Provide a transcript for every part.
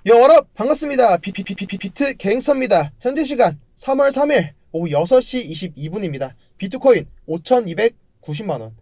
여러분 반갑습니다. 비트 갱서입니다. 현재 시간 3월 3일 오후 6시 22분입니다. 비트코인 5,290만원.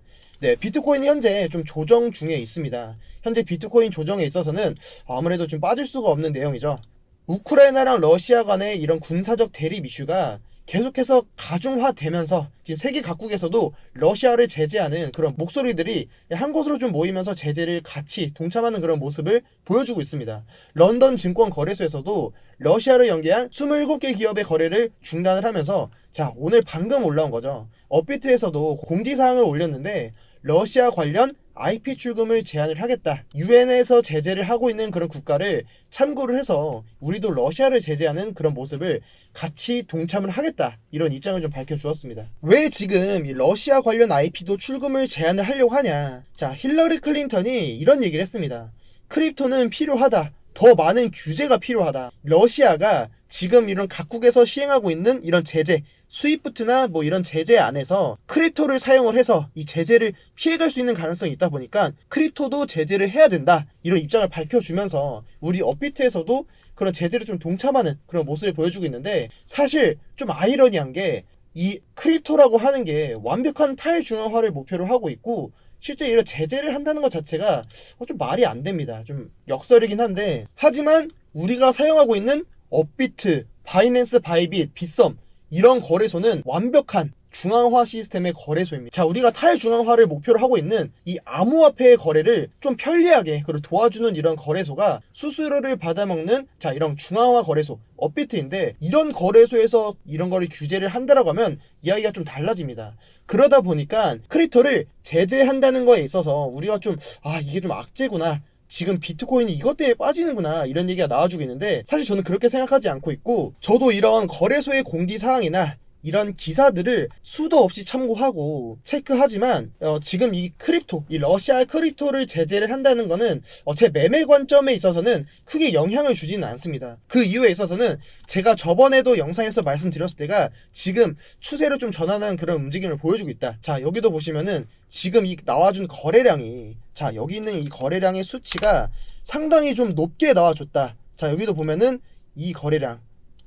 네, 비트코인이 현재 좀 조정 중에 있습니다. 현재 비트코인 조정에 있어서는 아무래도 좀 빠질 수가 없는 내용이죠. 우크라이나랑 러시아 간의 이런 군사적 대립 이슈가 계속해서 가중화되면서 지금 세계 각국에서도 러시아를 제재하는 그런 목소리들이 한 곳으로 좀 모이면서 제재를 같이 동참하는 그런 모습을 보여주고 있습니다. 런던 증권 거래소에서도 러시아를 연계한 27개 기업의 거래를 중단을 하면서, 자, 오늘 방금 올라온 거죠. 업비트에서도 공지사항을 올렸는데 러시아 관련 IP 출금을 제한을 하겠다. 유엔에서 제재를 하고 있는 그런 국가를 참고를 해서 우리도 러시아를 제재하는 그런 모습을 같이 동참을 하겠다. 이런 입장을 좀 밝혀주었습니다. 왜 지금 이 러시아 관련 IP도 출금을 제한을 하려고 하냐. 자, 힐러리 클린턴이 이런 얘기를 했습니다. 크립토는 필요하다. 더 많은 규제가 필요하다. 러시아가 지금 이런 각국에서 시행하고 있는 이런 제재, 스위프트나 뭐 이런 제재 안에서 크립토를 사용을 해서 이 제재를 피해갈 수 있는 가능성이 있다 보니까 크립토도 제재를 해야 된다. 이런 입장을 밝혀주면서 우리 업비트에서도 그런 제재를 좀 동참하는 그런 모습을 보여주고 있는데, 사실 좀 아이러니한 게 이 크립토라고 하는 게 완벽한 탈중앙화를 목표로 하고 있고, 실제 이런 제재를 한다는 것 자체가 좀 말이 안 됩니다. 좀 역설이긴 한데, 하지만 우리가 사용하고 있는 업비트, 바이낸스 바이빗, 빗썸 이런 거래소는 완벽한 중앙화 시스템의 거래소입니다. 자, 우리가 탈중앙화를 목표로 하고 있는 이 암호화폐의 거래를 좀 편리하게 그리고 도와주는 이런 거래소가 수수료를 받아먹는, 자, 이런 중앙화 거래소 업비트인데, 이런 거래소에서 이런 거를 규제를 한다라고 하면 이야기가 좀 달라집니다. 그러다 보니까 크립토를 제재한다는 거에 있어서 우리가 좀 이게 좀 악재구나, 지금 비트코인이 이것 때문에 빠지는구나, 이런 얘기가 나와주고 있는데, 사실 저는 그렇게 생각하지 않고 있고, 저도 이런 거래소의 공지사항이나 이런 기사들을 수도 없이 참고하고 체크하지만, 지금 이 크립토, 이 러시아 크립토를 제재를 한다는 거는 제 매매 관점에 있어서는 크게 영향을 주지는 않습니다. 그 이유에 있어서는 제가 저번에도 영상에서 말씀드렸을 때가 지금 추세를 좀 전환한 그런 움직임을 보여주고 있다. 자, 여기도 보시면은 지금 이 나와준 거래량이, 자, 여기 있는 이 거래량의 수치가 상당히 좀 높게 나와줬다. 자, 여기도 보면은 이 거래량,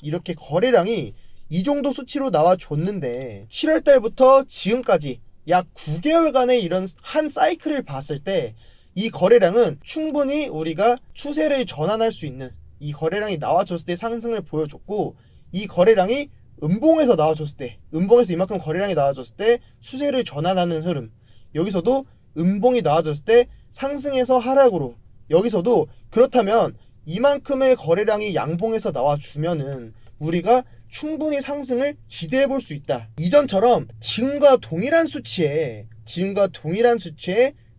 이렇게 거래량이 이 정도 수치로 나와줬는데, 7월 달부터 지금까지 약 9개월간의 이런 한 사이클을 봤을 때 이 거래량은 충분히 우리가 추세를 전환할 수 있는, 이 거래량이 나와줬을 때 상승을 보여줬고, 이 거래량이 음봉에서 나와줬을 때, 음봉에서 이만큼 거래량이 나와줬을 때 추세를 전환하는 흐름, 여기서도 음봉이 나와줬을 때 상승에서 하락으로, 여기서도 그렇다면 이만큼의 거래량이 양봉에서 나와주면은 우리가 충분히 상승을 기대해 볼 수 있다. 이전처럼 지금과 동일한 수치에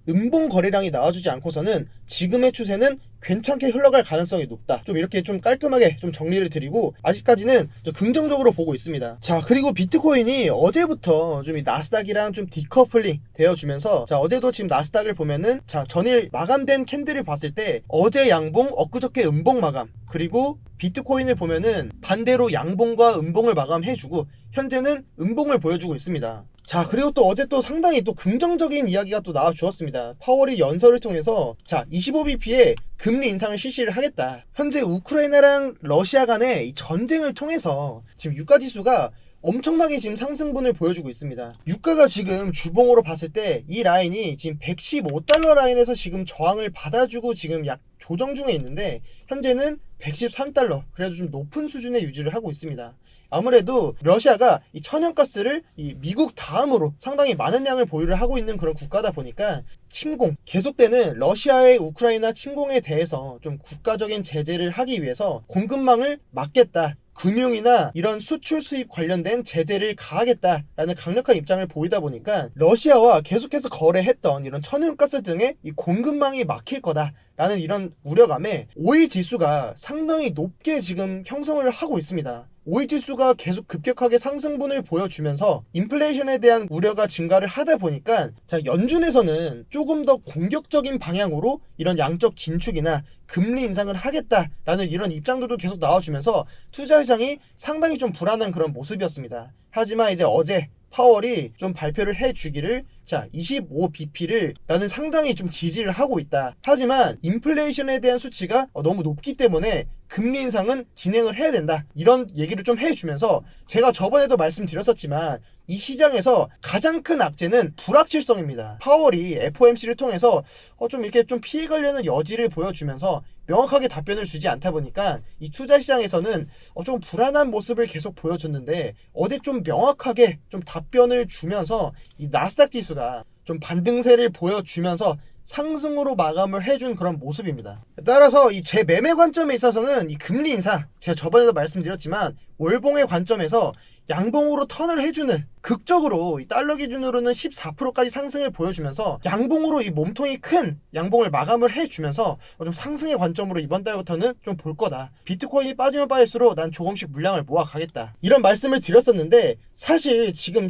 음봉 거래량이 나와주지 않고서는 지금의 추세는 괜찮게 흘러갈 가능성이 높다. 좀 이렇게 좀 깔끔하게 좀 정리를 드리고, 아직까지는 좀 긍정적으로 보고 있습니다. 자, 그리고 비트코인이 어제부터 좀 이 나스닥이랑 좀 디커플링 되어주면서, 자, 어제도 지금 나스닥을 보면은, 자, 전일 마감된 캔들을 봤을 때 어제 양봉, 엊그저께 음봉 마감, 그리고 비트코인을 보면은 반대로 양봉과 음봉을 마감해주고 현재는 음봉을 보여주고 있습니다. 자, 그리고 또 어제 또 상당히 또 긍정적인 이야기가 또 나와 주었습니다. 파월이 연설을 통해서, 자, 25bp의 금리 인상을 실시를 하겠다. 현재 우크라이나랑 러시아 간의 이 전쟁을 통해서 지금 유가 지수가 엄청나게 지금 상승분을 보여주고 있습니다. 유가가 지금 주봉으로 봤을 때 이 라인이 지금 115달러 라인에서 지금 저항을 받아주고 지금 약 조정 중에 있는데, 현재는 113달러, 그래도 좀 높은 수준의 유지를 하고 있습니다. 아무래도 러시아가 이 천연가스를 이 미국 다음으로 상당히 많은 양을 보유를 하고 있는 그런 국가다 보니까 침공, 계속되는 러시아의 우크라이나 침공에 대해서 좀 국가적인 제재를 하기 위해서 공급망을 막겠다, 금융이나 이런 수출 수입 관련된 제재를 가하겠다라는 강력한 입장을 보이다 보니까 러시아와 계속해서 거래했던 이런 천연가스 등의 이 공급망이 막힐 거다라는 이런 우려감에 오일 지수가 상당히 높게 지금 형성을 하고 있습니다. 오일 지수가 계속 급격하게 상승분을 보여주면서 인플레이션에 대한 우려가 증가를 하다 보니까, 자, 연준에서는 조금 더 공격적인 방향으로 이런 양적 긴축이나 금리 인상을 하겠다라는 이런 입장들도 계속 나와주면서 투자 시장이 상당히 좀 불안한 그런 모습이었습니다. 하지만 이제 어제 파월이 좀 발표를 해주기를, 자 25bp를 나는 상당히 좀 지지를 하고 있다. 하지만 인플레이션에 대한 수치가 너무 높기 때문에 금리 인상은 진행을 해야 된다, 이런 얘기를 좀 해주면서, 제가 저번에도 말씀드렸었지만 이 시장에서 가장 큰 악재는 불확실성입니다. 파월이 FOMC를 통해서 좀 이렇게 좀 피해가려는 여지를 보여주면서 명확하게 답변을 주지 않다 보니까 이 투자 시장에서는 좀 불안한 모습을 계속 보여줬는데, 어제 좀 명확하게 좀 답변을 주면서 이 나스닥 지수가 좀 반등세를 보여주면서 상승으로 마감을 해준 그런 모습입니다. 따라서 이 제 매매 관점에 있어서는 이 금리 인상, 제가 저번에도 말씀드렸지만 월봉의 관점에서 양봉으로 턴을 해주는, 극적으로 이 달러 기준으로는 14%까지 상승을 보여주면서 양봉으로 이 몸통이 큰 양봉을 마감을 해주면서 좀 상승의 관점으로 이번 달부터는 좀 볼 거다. 비트코인이 빠지면 빠질수록 난 조금씩 물량을 모아가겠다, 이런 말씀을 드렸었는데, 사실 지금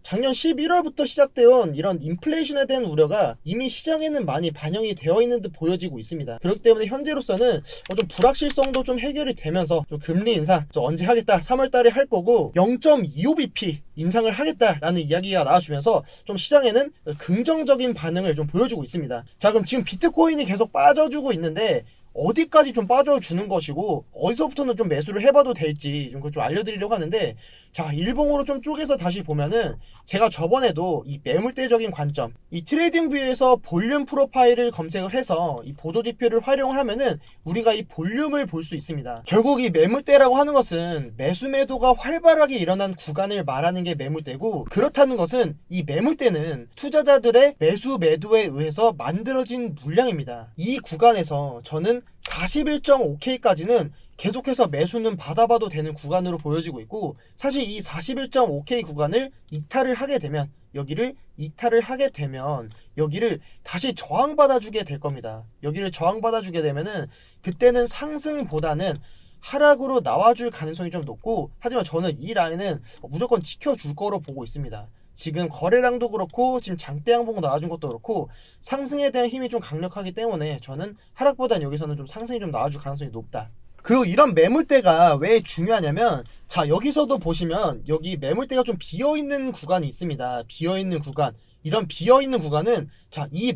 작년 11월부터 시작되어 이런 인플레이션에 대한 우려가 이미 시장에는 많이 반영이 되어 있는 듯 보여지고 있습니다. 그렇기 때문에 현재로서는 좀 불확실성도 좀 해결이 되면서 좀 금리 인상 좀 언제 하겠다, 3월달에 할 거고 0.25bp 인상을 하겠다라는 이야기가 나와주면서 좀 시장에는 긍정적인 반응을 좀 보여주고 있습니다. 자, 그럼 지금 비트코인이 계속 빠져주고 있는데 어디까지 좀 빠져주는 것이고 어디서부터는 좀 매수를 해봐도 될지 좀 그걸 좀 알려드리려고 하는데, 자 일봉으로 좀 쪼개서 다시 보면은, 제가 저번에도 이 매물대적인 관점, 이 트레이딩 뷰에서 볼륨 프로파일을 검색을 해서 이 보조지표를 활용을 하면은 우리가 이 볼륨을 볼 수 있습니다. 결국 이 매물대라고 하는 것은 매수 매도가 활발하게 일어난 구간을 말하는 게 매물대고, 그렇다는 것은 이 매물대는 투자자들의 매수 매도에 의해서 만들어진 물량입니다. 이 구간에서 저는 41.5K까지는 계속해서 매수는 받아봐도 되는 구간으로 보여지고 있고, 사실 이 41.5K 구간을 이탈을 하게 되면, 여기를 다시 저항받아주게 될 겁니다. 여기를 저항받아주게 되면은 그때는 상승보다는 하락으로 나와줄 가능성이 좀 높고, 하지만 저는 이 라인은 무조건 지켜줄 거로 보고 있습니다. 지금 거래량도 그렇고 지금 장대 양봉 나와준 것도 그렇고 상승에 대한 힘이 좀 강력하기 때문에 저는 하락보다는 여기서는 좀 상승이 좀 나와줄 가능성이 높다. 그리고 이런 매물대가 왜 중요하냐면, 자 여기서도 보시면 여기 매물대가 좀 비어있는 구간이 있습니다. 비어있는 구간, 이런 비어있는 구간은 자 이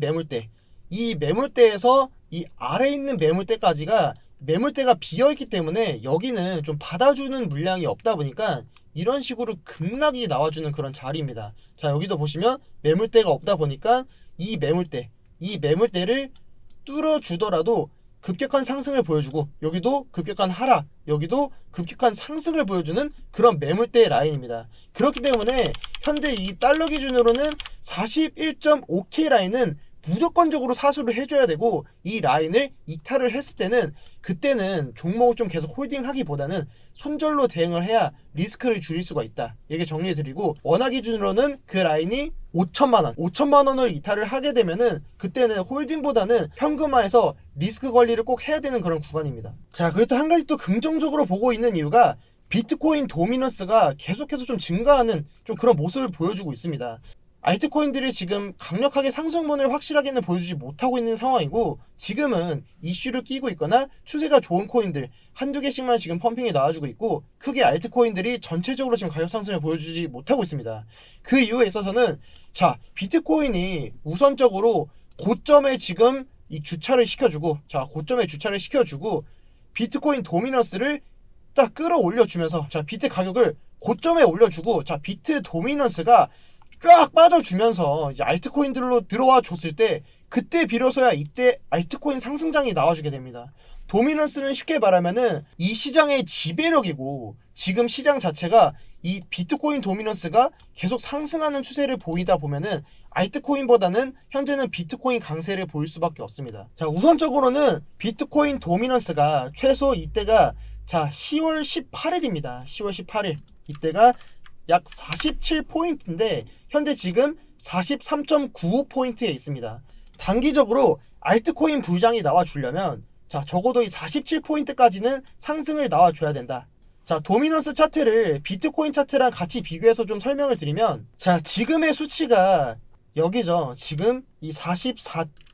매물대에서 이 아래에 있는 매물대까지가 매물대가 비어있기 때문에 여기는 좀 받아주는 물량이 없다 보니까 이런 식으로 급락이 나와주는 그런 자리입니다. 자 여기도 보시면 매물대가 없다 보니까 이 매물대를 뚫어주더라도 급격한 상승을 보여주고, 여기도 급격한 하락, 여기도 급격한 상승을 보여주는 그런 매물대 라인입니다. 그렇기 때문에 현재 이 달러 기준으로는 41.5K 라인은 무조건적으로 사수를 해줘야 되고, 이 라인을 이탈을 했을 때는 그때는 종목을 좀 계속 홀딩하기보다는 손절로 대응을 해야 리스크를 줄일 수가 있다, 이게 정리해드리고, 원화 기준으로는 그 라인이 5천만원을 이탈을 하게 되면은 그때는 홀딩보다는 현금화해서 리스크 관리를 꼭 해야 되는 그런 구간입니다. 자 그리고 또 한 가지 또 긍정적으로 보고 있는 이유가 비트코인 도미넌스가 계속해서 좀 증가하는 좀 그런 모습을 보여주고 있습니다. 알트코인들이 지금 강력하게 상승문을 확실하게는 보여주지 못하고 있는 상황이고, 지금은 이슈를 끼고 있거나 추세가 좋은 코인들 한두 개씩만 지금 펌핑이 나와주고 있고, 크게 알트코인들이 전체적으로 지금 가격 상승을 보여주지 못하고 있습니다. 그 이유에 있어서는 자 비트코인이 우선적으로 고점에 지금 이 주차를 시켜주고, 비트코인 도미넌스를 딱 끌어올려주면서, 자 비트 가격을 고점에 올려주고, 자 비트 도미넌스가 쫙 빠져주면서 이제 알트코인들로 들어와 줬을 때, 그때 비로소야 이때 알트코인 상승장이 나와주게 됩니다. 도미넌스는 쉽게 말하면은 이 시장의 지배력이고, 지금 시장 자체가 이 비트코인 도미넌스가 계속 상승하는 추세를 보이다 보면은 알트코인보다는 현재는 비트코인 강세를 보일 수밖에 없습니다. 자 우선적으로는 비트코인 도미넌스가 최소 이때가 자 10월 18일입니다. 10월 18일 이때가 약 47포인트인데 현재 지금 43.95포인트에 있습니다. 단기적으로 알트코인 불장이 나와주려면 자 적어도 이 47포인트까지는 상승을 나와줘야 된다. 자 도미넌스 차트를 비트코인 차트랑 같이 비교해서 좀 설명을 드리면, 자 지금의 수치가 여기죠. 지금 이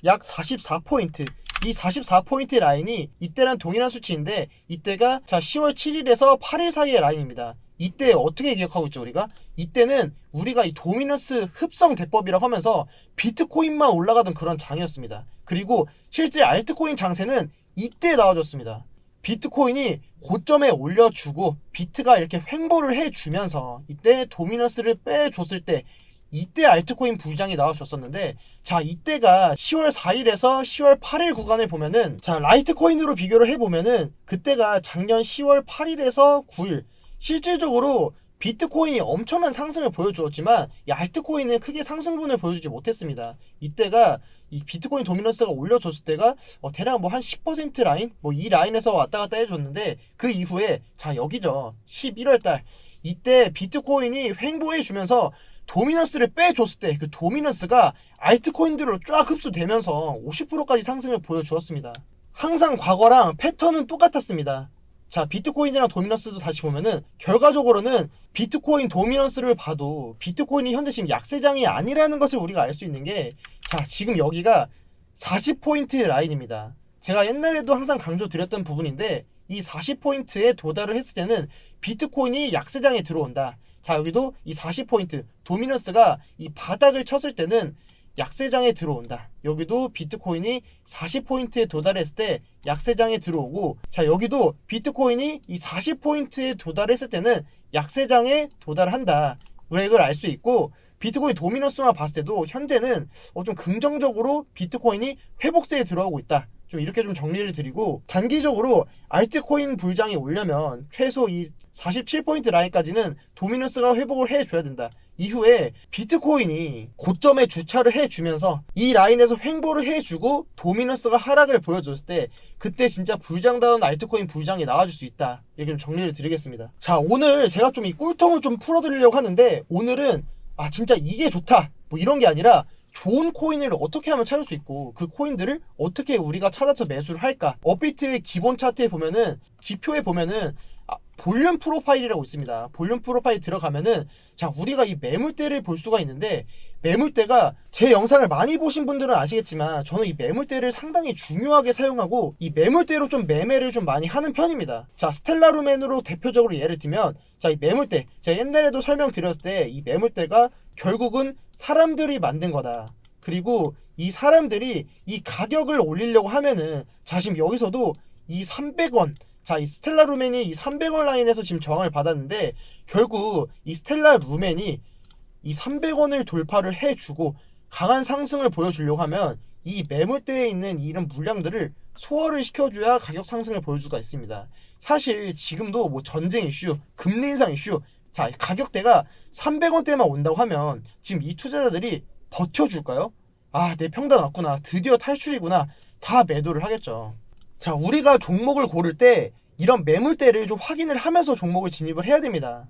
약 44포인트, 이 44포인트 라인이 이때랑 동일한 수치인데, 이때가 자 10월 7일에서 8일 사이의 라인입니다. 이때 어떻게 기억하고 있죠, 우리가? 이때는 우리가 이 도미넌스 흡성 대법이라고 하면서 비트코인만 올라가던 그런 장이었습니다. 그리고 실제 알트코인 장세는 이때 나와줬습니다. 비트코인이 고점에 올려주고 비트가 이렇게 횡보를 해주면서 이때 도미넌스를 빼줬을 때 이때 알트코인 부장이 나와줬었는데, 자, 이때가 10월 4일에서 10월 8일 구간을 보면은, 자, 라이트코인으로 비교를 해보면은 그때가 작년 10월 8일에서 9일 실질적으로 비트코인이 엄청난 상승을 보여주었지만 이 알트코인은 크게 상승분을 보여주지 못했습니다. 이때가 이 비트코인 도미넌스가 올려줬을 때가 대략 뭐 한 10% 라인, 뭐 이 라인에서 왔다 갔다 해줬는데, 그 이후에 자, 여기죠, 11월달 이때 비트코인이 횡보해주면서 도미넌스를 빼줬을 때 그 도미넌스가 알트코인들로 쫙 흡수되면서 50%까지 상승을 보여주었습니다. 항상 과거랑 패턴은 똑같았습니다. 자, 비트코인이랑 도미넌스도 다시 보면은 결과적으로는 비트코인 도미넌스를 봐도 비트코인이 현재 지금 약세장이 아니라는 것을 우리가 알 수 있는 게, 자, 지금 여기가 40포인트 라인입니다. 제가 옛날에도 항상 강조드렸던 부분인데, 이 40포인트에 도달을 했을 때는 비트코인이 약세장에 들어온다. 자, 여기도 이 40포인트 도미넌스가 이 바닥을 쳤을 때는 약세장에 들어온다. 여기도 비트코인이 40포인트에 도달했을 때 약세장에 들어오고, 자, 여기도 비트코인이 이 40포인트에 도달했을 때는 약세장에 도달한다. 우리가 이걸 알 수 있고, 비트코인 도미넌스만 봤을 때도 현재는 좀 긍정적으로 비트코인이 회복세에 들어가고 있다. 좀 이렇게 좀 정리를 드리고, 단기적으로 알트코인 불장이 오려면 최소 이 47포인트 라인까지는 도미넌스가 회복을 해줘야 된다. 이후에 비트코인이 고점에 주차를 해주면서 이 라인에서 횡보를 해주고 도미넌스가 하락을 보여줬을 때, 그때 진짜 불장다운 알트코인 불장이 나와줄 수 있다. 이렇게 좀 정리를 드리겠습니다. 자, 오늘 제가 좀 이 꿀통을 좀 풀어드리려고 하는데, 오늘은 진짜 이게 좋다 뭐 이런 게 아니라 좋은 코인을 어떻게 하면 찾을 수 있고 그 코인들을 어떻게 우리가 찾아서 매수를 할까. 업비트의 기본 차트에 보면은, 지표에 보면은 볼륨 프로파일이라고 있습니다. 볼륨 프로파일 들어가면은, 자, 우리가 이 매물대를 볼 수가 있는데, 매물대가 제 영상을 많이 보신 분들은 아시겠지만 저는 이 매물대를 상당히 중요하게 사용하고 이 매물대로 좀 매매를 좀 많이 하는 편입니다. 자, 스텔라루멘으로 대표적으로 예를 들면, 자, 이 매물대 제가 옛날에도 설명드렸을 때 이 매물대가 결국은 사람들이 만든 거다. 그리고 이 사람들이 이 가격을 올리려고 하면은, 자, 지금 여기서도 이 300원, 자, 이 스텔라 루멘이 이 300원 라인에서 지금 저항을 받았는데, 결국 이 스텔라 루멘이 이 300원을 돌파를 해주고 강한 상승을 보여주려고 하면 이 매물대에 있는 이런 물량들을 소화를 시켜줘야 가격 상승을 보여줄 수가 있습니다. 사실 지금도 뭐 전쟁 이슈, 금리 인상 이슈, 자, 가격대가 300원대만 온다고 하면 지금 이 투자자들이 버텨줄까요? 내 평단 왔구나, 드디어 탈출이구나, 다 매도를 하겠죠. 자, 우리가 종목을 고를 때 이런 매물대를 좀 확인을 하면서 종목을 진입을 해야 됩니다.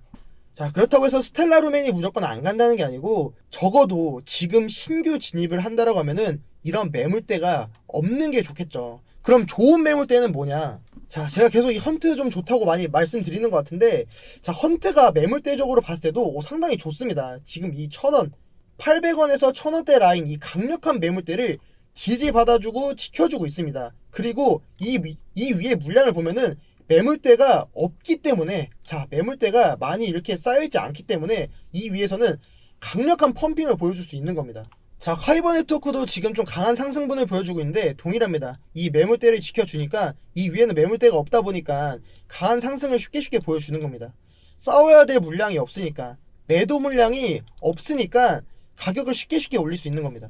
자, 그렇다고 해서 스텔라루멘이 무조건 안 간다는 게 아니고, 적어도 지금 신규 진입을 한다라고 하면은 이런 매물대가 없는 게 좋겠죠. 그럼 좋은 매물대는 뭐냐? 자, 제가 계속 이 헌트 좀 좋다고 많이 말씀드리는 것 같은데, 자, 헌트가 매물대적으로 봤을 때도 상당히 좋습니다. 지금 이 1000원, 800원에서 1000원대 라인, 이 강력한 매물대를 지지받아주고 지켜주고 있습니다. 그리고 이 위에 물량을 보면은 매물대가 없기 때문에, 자, 매물대가 많이 이렇게 쌓여있지 않기 때문에 이 위에서는 강력한 펌핑을 보여줄 수 있는 겁니다. 자, 카이버 네트워크도 지금 좀 강한 상승분을 보여주고 있는데 동일합니다. 이 매물대를 지켜주니까 이 위에는 매물대가 없다 보니까 강한 상승을 쉽게 보여주는 겁니다. 싸워야 될 물량이 없으니까, 매도 물량이 없으니까 가격을 쉽게 올릴 수 있는 겁니다.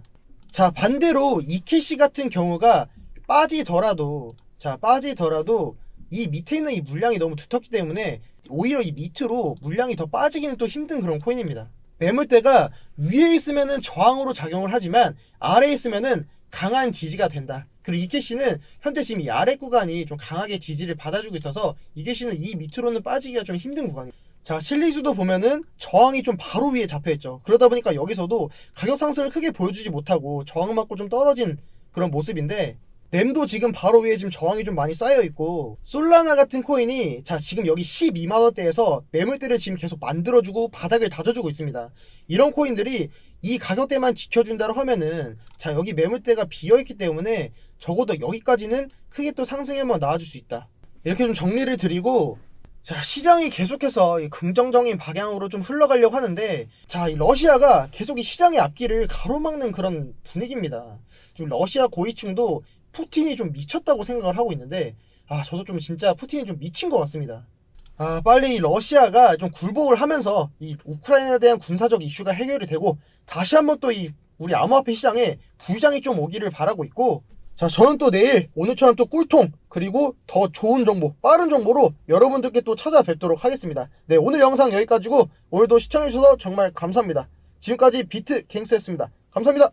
자, 반대로 이캐시 같은 경우가 빠지더라도 이 밑에 있는 이 물량이 너무 두텁기 때문에 오히려 이 밑으로 물량이 더 빠지기는 또 힘든 그런 코인입니다. 매물대가 위에 있으면은 저항으로 작용을 하지만 아래에 있으면은 강한 지지가 된다. 그리고 이캐시는 현재 지금 이 아래 구간이 좀 강하게 지지를 받아주고 있어서 이캐시는 이 밑으로는 빠지기가 좀 힘든 구간입니다. 자, 실리수도 보면은 저항이 좀 바로 위에 잡혀있죠. 그러다 보니까 여기서도 가격 상승을 크게 보여주지 못하고 저항 맞고 좀 떨어진 그런 모습인데, 램도 지금 바로 위에 지금 저항이 좀 많이 쌓여있고, 솔라나 같은 코인이 자, 지금 여기 12만원대에서 매물대를 지금 계속 만들어주고 바닥을 다져주고 있습니다. 이런 코인들이 이 가격대만 지켜준다고 하면은, 자, 여기 매물대가 비어있기 때문에 적어도 여기까지는 크게 또 상승에 한번 나와줄 수 있다. 이렇게 좀 정리를 드리고, 자, 시장이 계속해서 이 긍정적인 방향으로 좀 흘러가려고 하는데, 자, 이 러시아가 계속 이 시장의 앞길을 가로막는 그런 분위기입니다. 좀 러시아 고위층도 푸틴이 좀 미쳤다고 생각을 하고 있는데, 저도 좀 진짜 푸틴이 좀 미친 것 같습니다. 빨리 이 러시아가 좀 굴복을 하면서 이 우크라이나에 대한 군사적 이슈가 해결이 되고, 다시 한번 또 이 우리 암호화폐 시장에 부장이 좀 오기를 바라고 있고, 자, 저는 또 내일 오늘처럼 또 꿀통, 그리고 더 좋은 정보, 빠른 정보로 여러분들께 또 찾아뵙도록 하겠습니다. 네, 오늘 영상 여기까지고 오늘도 시청해주셔서 정말 감사합니다. 지금까지 비트 갱스였습니다. 감사합니다.